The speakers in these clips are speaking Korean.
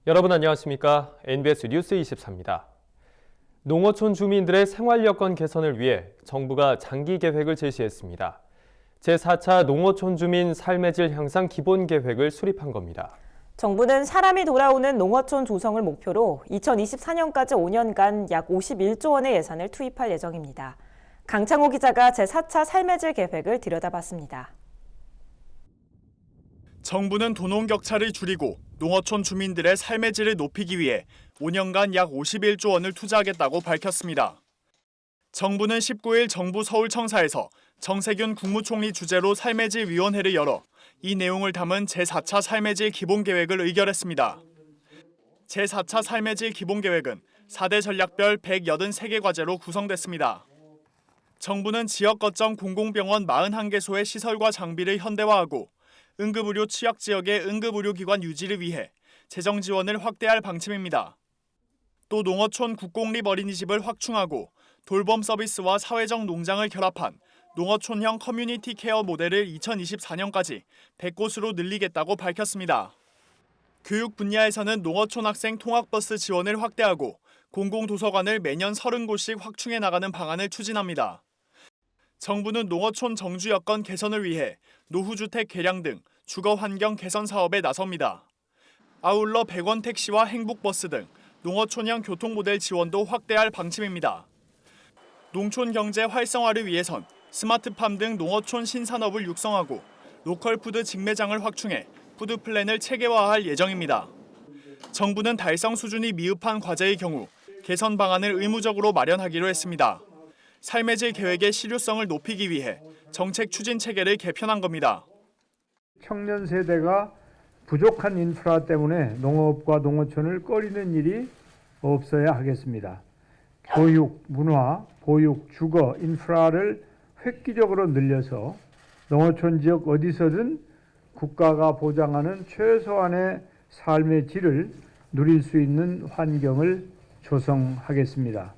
여러분 안녕하십니까? NBS 뉴스 24입니다. 농어촌 주민들의 생활 여건 개선을 위해 정부가 장기 계획을 제시했습니다. 제4차 농어촌 주민 삶의 질 향상 기본 계획을 수립한 겁니다. 정부는 사람이 돌아오는 농어촌 조성을 목표로 2024년까지 5년간 약 51조 원의 예산을 투입할 예정입니다. 강창호 기자가 제4차 삶의 질 계획을 들여다봤습니다. 정부는 도농 격차를 줄이고 농어촌 주민들의 삶의 질을 높이기 위해 5년간 약 51조 원을 투자하겠다고 밝혔습니다. 정부는 19일 정부 서울청사에서 정세균 국무총리 주재로 삶의 질 위원회를 열어 이 내용을 담은 제4차 삶의 질 기본계획을 의결했습니다. 제4차 삶의 질 기본계획은 4대 전략별 183개 과제로 구성됐습니다. 정부는 지역 거점 공공병원 41개소의 시설과 장비를 현대화하고 응급의료 취약지역의 응급의료기관 유지를 위해 재정 지원을 확대할 방침입니다. 또 농어촌 국공립 어린이집을 확충하고 돌봄 서비스와 사회적 농장을 결합한 농어촌형 커뮤니티 케어 모델을 2024년까지 100곳으로 늘리겠다고 밝혔습니다. 교육 분야에서는 농어촌 학생 통학버스 지원을 확대하고 공공도서관을 매년 30곳씩 확충해 나가는 방안을 추진합니다. 정부는 농어촌 정주 여건 개선을 위해 노후주택 개량 등 주거 환경 개선 사업에 나섭니다. 아울러 100원 택시와 행복버스 등 농어촌형 교통 모델 지원도 확대할 방침입니다. 농촌 경제 활성화를 위해선 스마트팜 등 농어촌 신산업을 육성하고 로컬 푸드 직매장을 확충해 푸드 플랜을 체계화할 예정입니다. 정부는 달성 수준이 미흡한 과제의 경우 개선 방안을 의무적으로 마련하기로 했습니다. 삶의 질 계획의 실효성을 높이기 위해 정책 추진 체계를 개편한 겁니다. 청년 세대가 부족한 인프라 때문에 농업과 농어촌을 꺼리는 일이 없어야 하겠습니다. 교육, 문화, 보육, 주거, 인프라를 획기적으로 늘려서 농어촌 지역 어디서든 국가가 보장하는 최소한의 삶의 질을 누릴 수 있는 환경을 조성하겠습니다.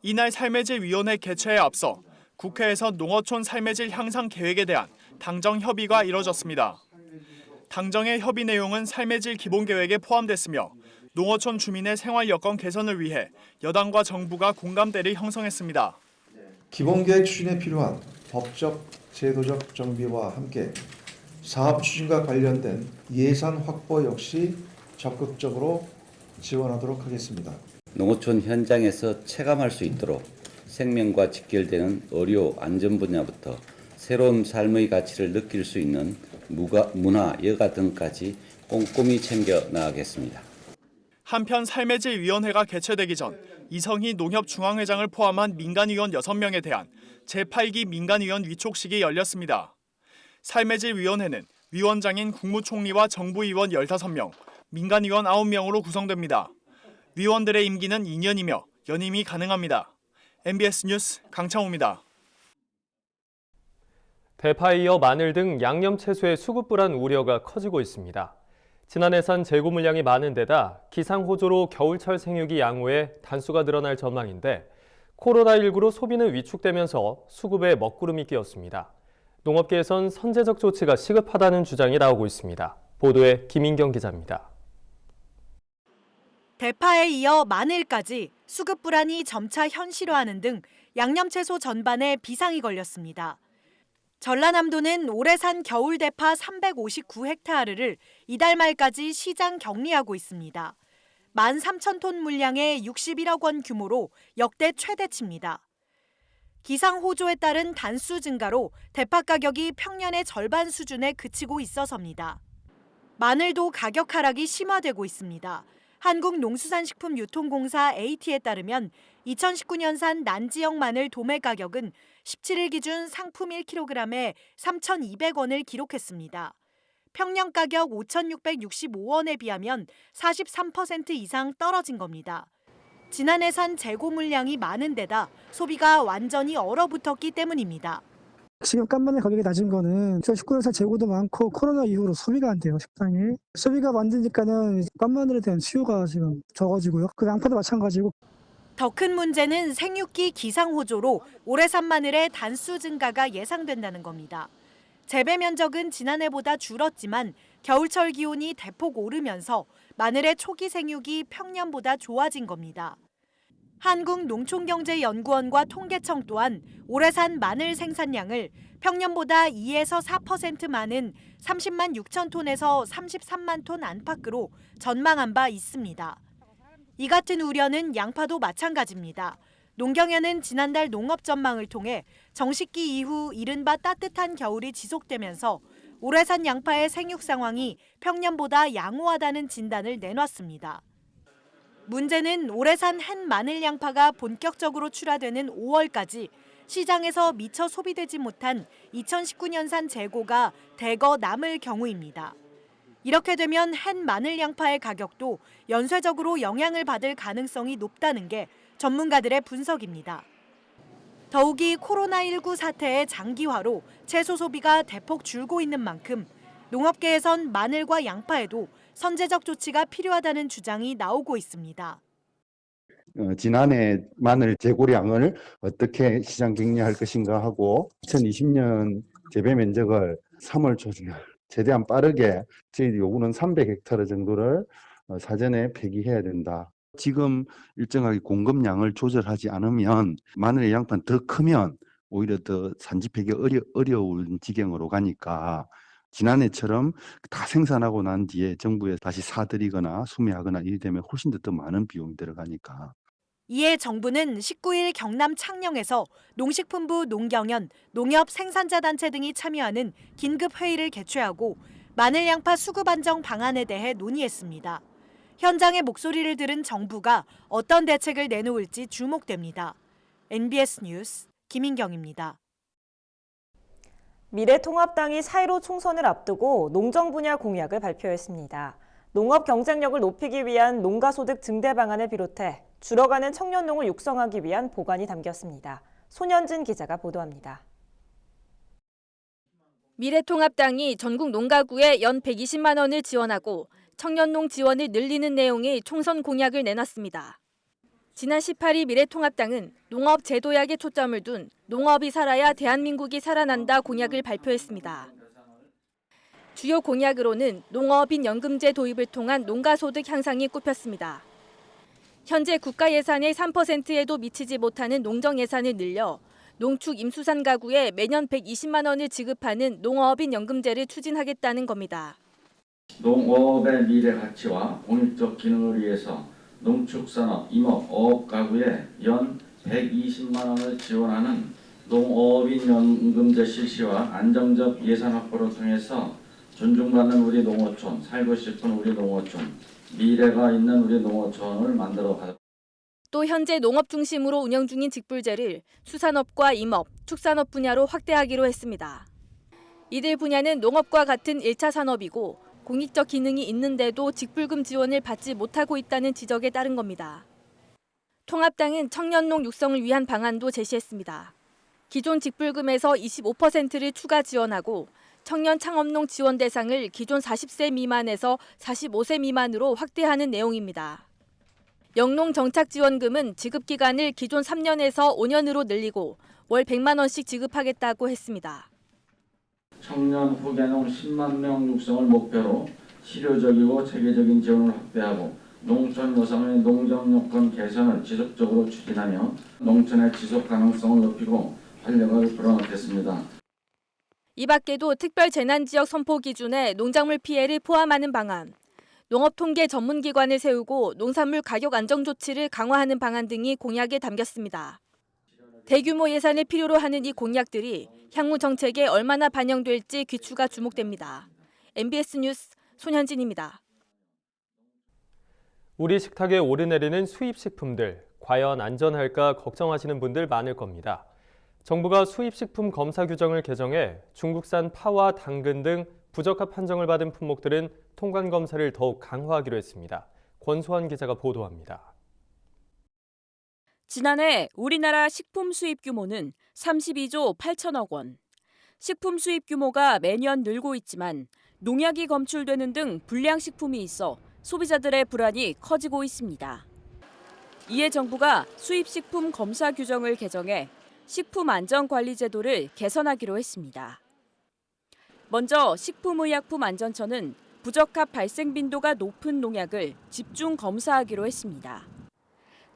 이날 삶의 질 위원회 개최에 앞서 국회에서 농어촌 삶의 질 향상 계획에 대한 당정 협의가 이뤄졌습니다. 당정의 협의 내용은 삶의 질 기본 계획에 포함됐으며 농어촌 주민의 생활 여건 개선을 위해 여당과 정부가 공감대를 형성했습니다. 기본 계획 추진에 필요한 법적, 제도적 정비와 함께 사업 추진과 관련된 예산 확보 역시 적극적으로 지원하도록 하겠습니다. 농어촌 현장에서 체감할 수 있도록 생명과 직결되는 의료, 안전 분야부터 새로운 삶의 가치를 느낄 수 있는 문화, 여가 등까지 꼼꼼히 챙겨 나가겠습니다. 한편 삶의 질 위원회가 개최되기 전 이성희 농협중앙회장을 포함한 민간위원 6명에 대한 제8기 민간위원 위촉식이 열렸습니다. 삶의 질 위원회는 위원장인 국무총리와 정부위원 15명, 민간위원 9명으로 구성됩니다. 위원들의 임기는 2년이며 연임이 가능합니다. MBS 뉴스 강창호입니다. 대파에 이어 마늘 등 양념 채소의 수급 불안 우려가 커지고 있습니다. 지난해산 재고 물량이 많은 데다 기상호조로 겨울철 생육이 양호해 단수가 늘어날 전망인데 코로나19로 소비는 위축되면서 수급에 먹구름이 끼었습니다. 농업계에선 선제적 조치가 시급하다는 주장이 나오고 있습니다. 보도에 김인경 기자입니다. 대파에 이어 마늘까지 수급 불안이 점차 현실화하는 등 양념채소 전반에 비상이 걸렸습니다. 전라남도는 올해 산 겨울 대파 359헥타르를 이달 말까지 시장 격리하고 있습니다. 13,000톤 물량의 61억 원 규모로 역대 최대치입니다. 기상 호조에 따른 단수 증가로 대파 가격이 평년의 절반 수준에 그치고 있어서입니다. 마늘도 가격 하락이 심화되고 있습니다. 한국농수산식품유통공사 AT에 따르면 2019년산 난지역 마늘 도매 가격은 17일 기준 상품 1kg에 3,200원을 기록했습니다. 평년 가격 5,665원에 비하면 43% 이상 떨어진 겁니다. 지난해 산 재고 물량이 많은 데다 소비가 완전히 얼어붙었기 때문입니다. 지금 깐마늘 가격이 낮은 거는 2019년산 재고도 많고 코로나 이후로 소비가 안 돼요, 식당이. 소비가 만드니까는 깐마늘에 대한 수요가 지금 적어지고요. 그 양파도 마찬가지고. 더 큰 문제는 생육기 기상호조로 올해 산 마늘의 단수 증가가 예상된다는 겁니다. 재배 면적은 지난해보다 줄었지만 겨울철 기온이 대폭 오르면서 마늘의 초기 생육이 평년보다 좋아진 겁니다. 한국농촌경제연구원과 통계청 또한 올해 산 마늘 생산량을 평년보다 2에서 4% 많은 30만 6천 톤에서 33만 톤 안팎으로 전망한 바 있습니다. 이 같은 우려는 양파도 마찬가지입니다. 농경연은 지난달 농업 전망을 통해 정식기 이후 이른바 따뜻한 겨울이 지속되면서 올해 산 양파의 생육 상황이 평년보다 양호하다는 진단을 내놨습니다. 문제는 올해 산 한 마늘 양파가 본격적으로 출하되는 5월까지 시장에서 미처 소비되지 못한 2019년산 재고가 대거 남을 경우입니다. 이렇게 되면 한 마늘 양파의 가격도 연쇄적으로 영향을 받을 가능성이 높다는 게 전문가들의 분석입니다. 더욱이 코로나19 사태의 장기화로 채소 소비가 대폭 줄고 있는 만큼 농업계에선 마늘과 양파에도 선제적 조치가 필요하다는 주장이 나오고 있습니다. 지난해 마늘 재고량을 어떻게 시장 격리할 것인가 하고 2020년 재배 면적을 3월 초중에 최대한 빠르게 저희 요구는 300헥타르 정도를 사전에 폐기해야 된다. 지금 일정하게 공급량을 조절하지 않으면 마늘의 양파는 더 크면 오히려 더 산지폐기 어려운 지경으로 가니까 지난해처럼 다 생산하고 난 뒤에 정부에 다시 사들이거나 수매하거나 이래 되면 훨씬 더 많은 비용이 들어가니까. 이에 정부는 19일 경남 창녕에서 농식품부 농경연, 농협생산자단체 등이 참여하는 긴급회의를 개최하고 마늘 양파 수급 안정 방안에 대해 논의했습니다. 현장의 목소리를 들은 정부가 어떤 대책을 내놓을지 주목됩니다. NBS 뉴스 김인경입니다. 미래통합당이 4.15 총선을 앞두고 농정 분야 공약을 발표했습니다. 농업 경쟁력을 높이기 위한 농가소득 증대 방안을 비롯해 줄어가는 청년농을 육성하기 위한 보관이 담겼습니다. 손현진 기자가 보도합니다. 미래통합당이 전국 농가구에 연 120만 원을 지원하고 청년농 지원을 늘리는 내용의 총선 공약을 내놨습니다. 지난 18일 미래통합당은 농업 제도약에 초점을 둔 농업이 살아야 대한민국이 살아난다 공약을 발표했습니다. 주요 공약으로는 농어업인 연금제 도입을 통한 농가소득 향상이 꼽혔습니다. 현재 국가 예산의 3%에도 미치지 못하는 농정 예산을 늘려 농축 임수산 가구에 매년 120만 원을 지급하는 농어업인 연금제를 추진하겠다는 겁니다. 농어업의 미래 가치와 공익적 기능을 위해서 농축산업, 임업, 어업 가구에 연 120만 원을 지원하는 농어업인 연금제 실시와 안정적 예산 확보를 통해서 존중받는 우리 농어촌, 살고 싶은 우리 농어촌, 미래가 있는 우리 농어촌을 만들어 가자. 또 현재 농업 중심으로 운영 중인 직불제를 수산업과 임업, 축산업 분야로 확대하기로 했습니다. 이들 분야는 농업과 같은 1차 산업이고 공익적 기능이 있는데도 직불금 지원을 받지 못하고 있다는 지적에 따른 겁니다. 통합당은 청년농 육성을 위한 방안도 제시했습니다. 기존 직불금에서 25%를 추가 지원하고 청년 창업농 지원 대상을 기존 40세 미만에서 45세 미만으로 확대하는 내용입니다. 영농 정착 지원금은 지급 기간을 기존 3년에서 5년으로 늘리고 월 100만 원씩 지급하겠다고 했습니다. 청년 후계농 10만 명 육성을 목표로 실효적이고 체계적인 지원을 확대하고 농촌 여성의 농정 여건 개선을 지속적으로 추진하며 농촌의 지속 가능성을 높이고 활력을 불어넣겠습니다. 이 밖에도 특별 재난지역 선포 기준에 농작물 피해를 포함하는 방안, 농업통계 전문기관을 세우고 농산물 가격 안정 조치를 강화하는 방안 등이 공약에 담겼습니다. 대규모 예산을 필요로 하는 이 공약들이 향후 정책에 얼마나 반영될지 귀추가 주목됩니다. MBS 뉴스 손현진입니다. 우리 식탁에 오르내리는 수입식품들, 과연 안전할까 걱정하시는 분들 많을 겁니다. 정부가 수입식품 검사 규정을 개정해 중국산 파와 당근 등 부적합 판정을 받은 품목들은 통관 검사를 더욱 강화하기로 했습니다. 권소환 기자가 보도합니다. 지난해 우리나라 식품 수입 규모는 32조 8천억 원. 식품 수입 규모가 매년 늘고 있지만 농약이 검출되는 등 불량식품이 있어 소비자들의 불안이 커지고 있습니다. 이에 정부가 수입식품 검사 규정을 개정해 식품안전관리제도를 개선하기로 했습니다. 먼저 식품의약품안전처는 부적합 발생 빈도가 높은 농약을 집중 검사하기로 했습니다.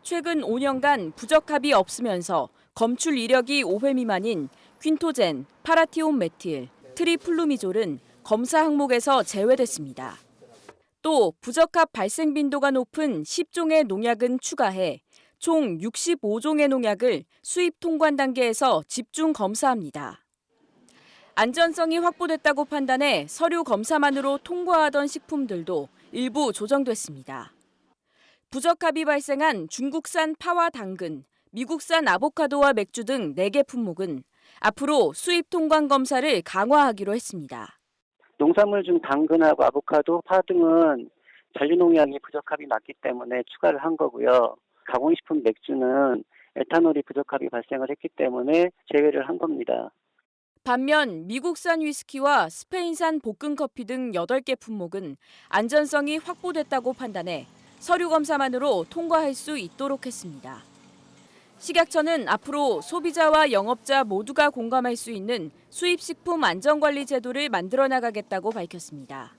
최근 5년간 부적합이 없으면서 검출 이력이 5회 미만인 퀸토젠, 파라티온 메틸, 트리플루미졸은 검사 항목에서 제외됐습니다. 또 부적합 발생 빈도가 높은 10종의 농약은 추가해 총 65종의 농약을 수입 통관 단계에서 집중 검사합니다. 안전성이 확보됐다고 판단해 서류 검사만으로 통과하던 식품들도 일부 조정됐습니다. 부적합이 발생한 중국산 파와 당근, 미국산 아보카도와 맥주 등 4개 품목은 앞으로 수입 통관 검사를 강화하기로 했습니다. 농산물 중 당근하고 아보카도, 파 등은 잔류농약이 부적합이 많기 때문에 추가를 한 거고요. 가공식품 맥주는 에탄올이 부적합이 발생을 했기 때문에 제외를 한 겁니다. 반면 미국산 위스키와 스페인산 볶음커피 등 8개 품목은 안전성이 확보됐다고 판단해 서류 검사만으로 통과할 수 있도록 했습니다. 식약처는 앞으로 소비자와 영업자 모두가 공감할 수 있는 수입식품 안전관리 제도를 만들어 나가겠다고 밝혔습니다.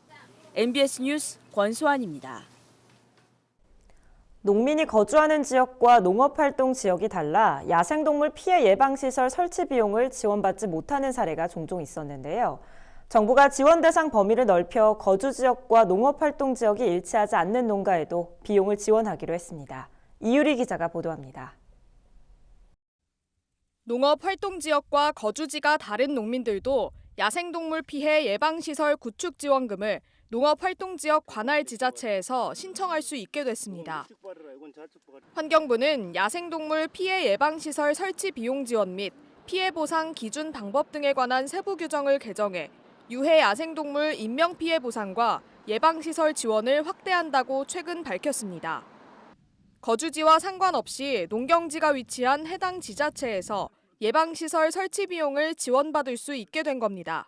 MBS 뉴스 권소환입니다. 농민이 거주하는 지역과 농업활동 지역이 달라 야생동물 피해 예방시설 설치 비용을 지원받지 못하는 사례가 종종 있었는데요. 정부가 지원 대상 범위를 넓혀 거주 지역과 농업활동 지역이 일치하지 않는 농가에도 비용을 지원하기로 했습니다. 이유리 기자가 보도합니다. 농업활동 지역과 거주지가 다른 농민들도 야생동물 피해 예방시설 구축 지원금을 농업활동지역 관할 지자체에서 신청할 수 있게 됐습니다. 환경부는 야생동물 피해 예방시설 설치 비용 지원 및 피해 보상 기준 방법 등에 관한 세부 규정을 개정해 유해 야생동물 인명피해 보상과 예방시설 지원을 확대한다고 최근 밝혔습니다. 거주지와 상관없이 농경지가 위치한 해당 지자체에서 예방시설 설치 비용을 지원받을 수 있게 된 겁니다.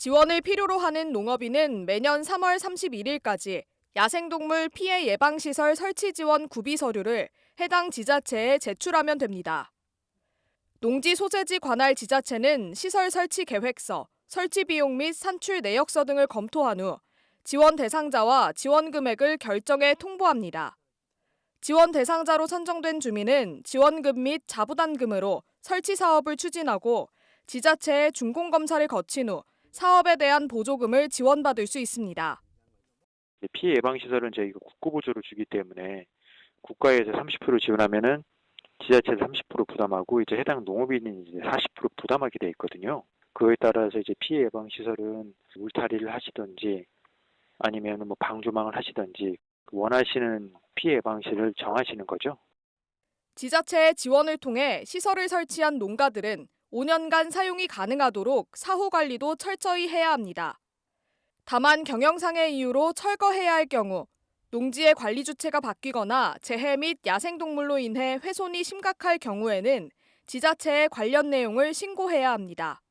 지원을 필요로 하는 농업인은 매년 3월 31일까지 야생동물 피해 예방시설 설치 지원 구비 서류를 해당 지자체에 제출하면 됩니다. 농지 소재지 관할 지자체는 시설 설치 계획서, 설치 비용 및 산출 내역서 등을 검토한 후 지원 대상자와 지원 금액을 결정해 통보합니다. 지원 대상자로 선정된 주민은 지원금 및 자부담금으로 설치 사업을 추진하고 지자체의 준공검사를 거친 후 사업에 대한 보조금을 지원받을 수 있습니다. 피해 예방 시설은 저희가 국고보조를 주기 때문에 국가에서 30% 지원하면은 지자체에서 30% 부담하고 이제 해당 농업인이 이제 40% 부담하게 돼 있거든요. 그거에 따라서 이제 피해 예방 시설은 울타리를 하시든지 아니면 뭐 방조망을 하시든지 원하시는 피해 예방시를 정하시는 거죠. 지자체의 지원을 통해 시설을 설치한 농가들은 5년간 사용이 가능하도록 사후 관리도 철저히 해야 합니다. 다만 경영상의 이유로 철거해야 할 경우 농지의 관리 주체가 바뀌거나 재해 및 야생동물로 인해 훼손이 심각할 경우에는 지자체에 관련 내용을 신고해야 합니다.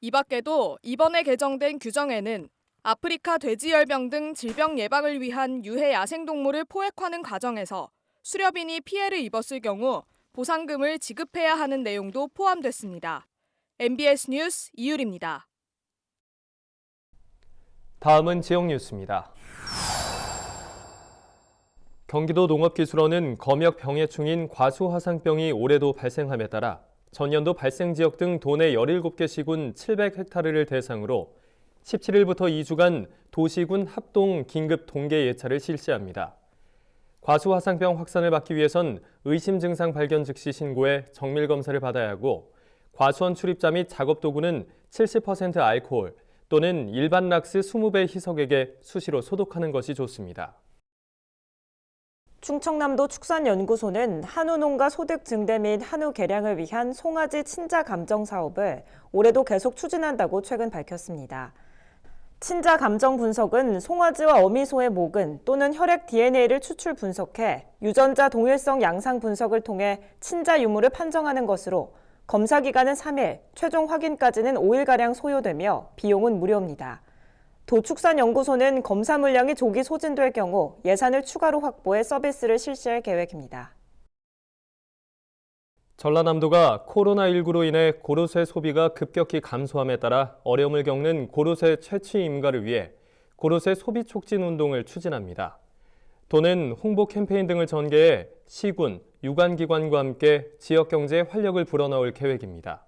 이 밖에도 이번에 개정된 규정에는 아프리카 돼지열병 등 질병 예방을 위한 유해 야생동물을 포획하는 과정에서 수렵인이 피해를 입었을 경우 보상금을 지급해야 하는 내용도 포함됐습니다. MBS 뉴스 이유리입니다. 다음은 지역 뉴스입니다. 경기도 농업기술원은 검역 병해충인 과수화상병이 올해도 발생함에 따라 전년도 발생 지역 등 도내 17개 시군 700헥타르를 대상으로 17일부터 2주간 도시군 합동 긴급 동계 예찰을 실시합니다. 과수화상병 확산을 막기 위해선 의심 증상 발견 즉시 신고해 정밀 검사를 받아야 하고 과수원 출입자 및 작업 도구는 70% 알코올 또는 일반 락스 20배 희석액에 수시로 소독하는 것이 좋습니다. 충청남도 축산연구소는 한우 농가 소득 증대 및 한우 개량을 위한 송아지 친자 감정 사업을 올해도 계속 추진한다고 최근 밝혔습니다. 친자 감정 분석은 송아지와 어미소의 모근 또는 혈액 DNA를 추출 분석해 유전자 동일성 양상 분석을 통해 친자 유무를 판정하는 것으로 검사 기간은 3일, 최종 확인까지는 5일가량 소요되며 비용은 무료입니다. 도축산연구소는 검사 물량이 조기 소진될 경우 예산을 추가로 확보해 서비스를 실시할 계획입니다. 전라남도가 코로나19로 인해 고로쇠 소비가 급격히 감소함에 따라 어려움을 겪는 고로쇠 채취 임가를 위해 고로쇠 소비 촉진 운동을 추진합니다. 도는 홍보 캠페인 등을 전개해 시군, 유관기관과 함께 지역 경제에 활력을 불어넣을 계획입니다.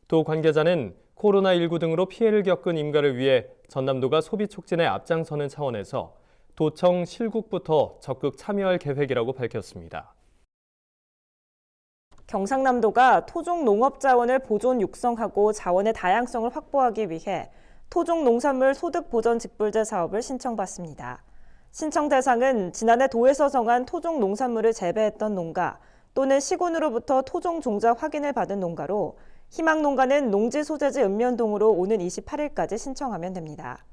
도 관계자는 코로나19 등으로 피해를 겪은 임가를 위해 전남도가 소비 촉진에 앞장서는 차원에서 도청, 실국부터 적극 참여할 계획이라고 밝혔습니다. 경상남도가 토종 농업 자원을 보존 육성하고 자원의 다양성을 확보하기 위해 토종 농산물 소득 보전 직불제 사업을 신청받습니다. 신청 대상은 지난해 도에서 정한 토종 농산물을 재배했던 농가 또는 시군으로부터 토종 종자 확인을 받은 농가로 희망 농가는 농지 소재지 읍면동으로 오는 28일까지 신청하면 됩니다.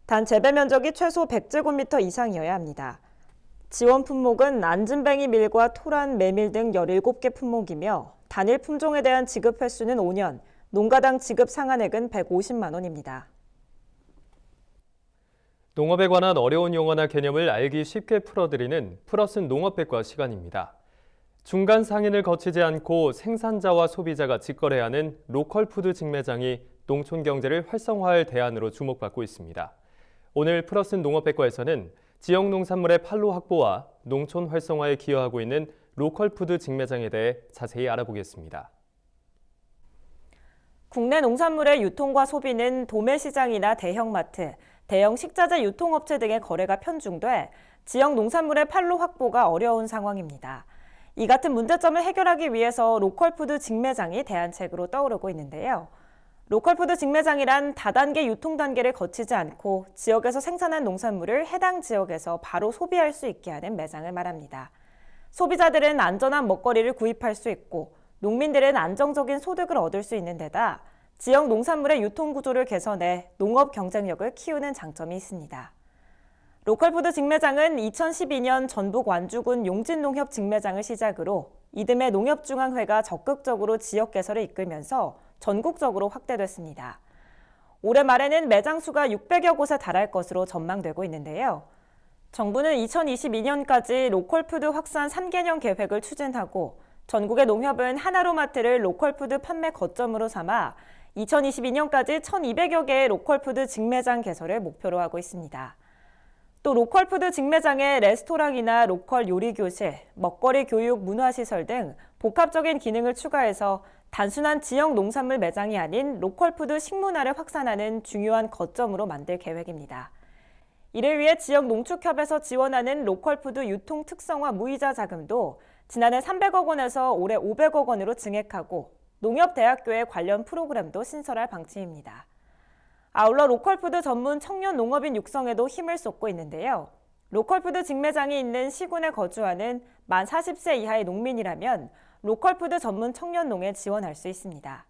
단 재배 면적이 최소 100제곱미터 이상이어야 합니다. 지원 품목은 안진뱅이 밀과 토란, 메밀 등 17개 품목이며 단일 품종에 대한 지급 횟수는 5년, 농가당 지급 상한액은 150만 원입니다. 농업에 관한 어려운 용어나 개념을 알기 쉽게 풀어드리는 플러슨 농업백과 시간입니다. 중간 상인을 거치지 않고 생산자와 소비자가 직거래하는 로컬푸드 직매장이 농촌 경제를 활성화할 대안으로 주목받고 있습니다. 오늘 플러슨 농업백과에서는 지역 농산물의 판로 확보와 농촌 활성화에 기여하고 있는 로컬푸드 직매장에 대해 자세히 알아보겠습니다. 국내 농산물의 유통과 소비는 도매시장이나 대형마트, 대형 식자재 유통업체 등의 거래가 편중돼 지역 농산물의 판로 확보가 어려운 상황입니다. 이 같은 문제점을 해결하기 위해서 로컬푸드 직매장이 대안책으로 떠오르고 있는데요. 로컬푸드 직매장이란 다단계 유통 단계를 거치지 않고 지역에서 생산한 농산물을 해당 지역에서 바로 소비할 수 있게 하는 매장을 말합니다. 소비자들은 안전한 먹거리를 구입할 수 있고 농민들은 안정적인 소득을 얻을 수 있는 데다 지역 농산물의 유통 구조를 개선해 농업 경쟁력을 키우는 장점이 있습니다. 로컬푸드 직매장은 2012년 전북 완주군 용진농협 직매장을 시작으로 이듬해 농협중앙회가 적극적으로 지역 개설을 이끌면서 전국적으로 확대됐습니다. 올해 말에는 매장 수가 600여 곳에 달할 것으로 전망되고 있는데요. 정부는 2022년까지 로컬푸드 확산 3개년 계획을 추진하고 전국의 농협은 하나로마트를 로컬푸드 판매 거점으로 삼아 2022년까지 1,200여 개의 로컬푸드 직매장 개설을 목표로 하고 있습니다. 또 로컬푸드 직매장에 레스토랑이나 로컬 요리교실, 먹거리 교육 문화시설 등 복합적인 기능을 추가해서 단순한 지역 농산물 매장이 아닌 로컬푸드 식문화를 확산하는 중요한 거점으로 만들 계획입니다. 이를 위해 지역 농축협에서 지원하는 로컬푸드 유통 특성화 무이자 자금도 지난해 300억 원에서 올해 500억 원으로 증액하고 농협대학교의 관련 프로그램도 신설할 방침입니다. 아울러 로컬푸드 전문 청년 농업인 육성에도 힘을 쏟고 있는데요. 로컬푸드 직매장이 있는 시군에 거주하는 만 40세 이하의 농민이라면 로컬푸드 전문 청년농에 지원할 수 있습니다.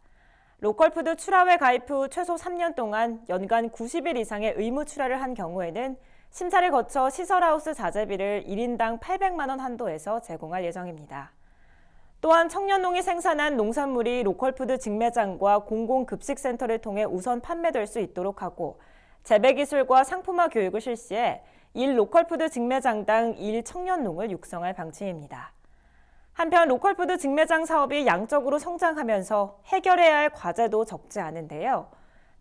로컬푸드 출하회 가입 후 최소 3년 동안 연간 90일 이상의 의무 출하를 한 경우에는 심사를 거쳐 시설하우스 자재비를 1인당 800만 원 한도에서 제공할 예정입니다. 또한 청년농이 생산한 농산물이 로컬푸드 직매장과 공공급식센터를 통해 우선 판매될 수 있도록 하고 재배기술과 상품화 교육을 실시해 1로컬푸드 직매장당 1청년농을 육성할 방침입니다. 한편 로컬푸드 직매장 사업이 양적으로 성장하면서 해결해야 할 과제도 적지 않은데요.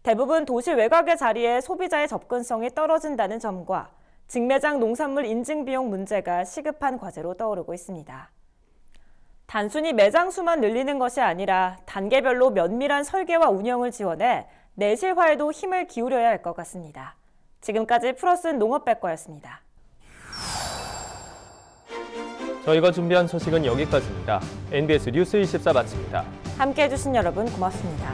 대부분 도시 외곽의 자리에 소비자의 접근성이 떨어진다는 점과 직매장 농산물 인증 비용 문제가 시급한 과제로 떠오르고 있습니다. 단순히 매장 수만 늘리는 것이 아니라 단계별로 면밀한 설계와 운영을 지원해 내실화에도 힘을 기울여야 할 것 같습니다. 지금까지 플러스 농업백과였습니다. 저희가 준비한 소식은 여기까지입니다. NBS 뉴스 24 마칩니다. 함께해 주신 여러분 고맙습니다.